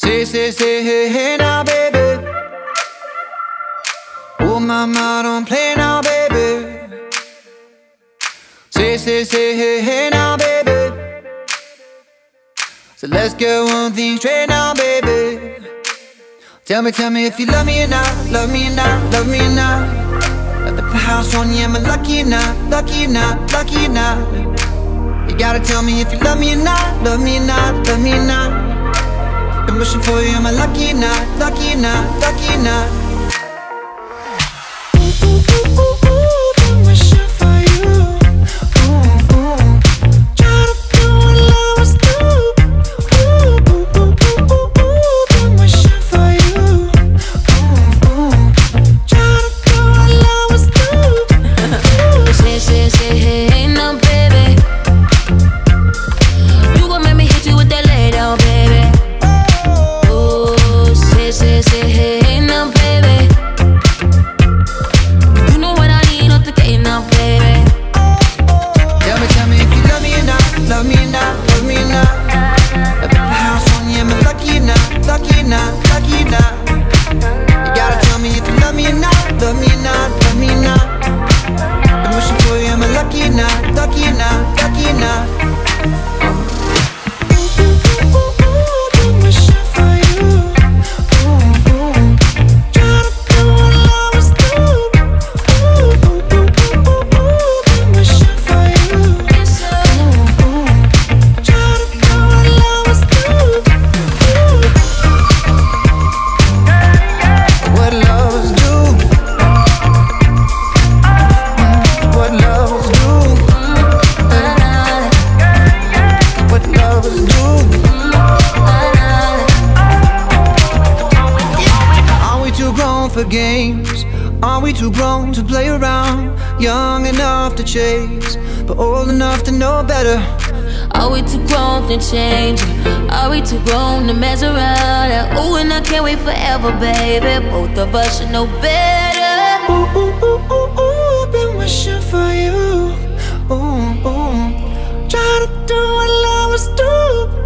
Say, hey, hey now, baby. Oh, mama, don't play now, baby. Say, hey, hey now, baby. So let's get one thing straight now, baby. Tell me if you love me or not, love me or not, love me or not. At the house on you, am I lucky or not, lucky or not, lucky or not? You gotta tell me if you love me or not, love me or not, love me or not. I'm wishing for you, am I lucky or not, lucky or not, lucky or not? I'm wishing for you. Try to do what love was do. I'm wishing for you. Try to do what love was do. Say, hey, no, baby. You gon' make me hit you with that lay down, baby. Say, hey, now, baby. You know what I need, not the game now, baby. Tell me if you love me or not, love me or not, love me or not. At the house on you, am I lucky or not, lucky or not, lucky or not? You gotta tell me if you love me or not, love me or not, love me or not. I'm wishing for you, am I lucky or not, lucky or not, lucky or not? For games, are we too grown to play around? Young enough to chase, but old enough to know better. Are we too grown to change? Are we too grown to mess around? Ooh, and I can't wait forever, baby. Both of us should know better. Been wishing for you. Try to do what love was do.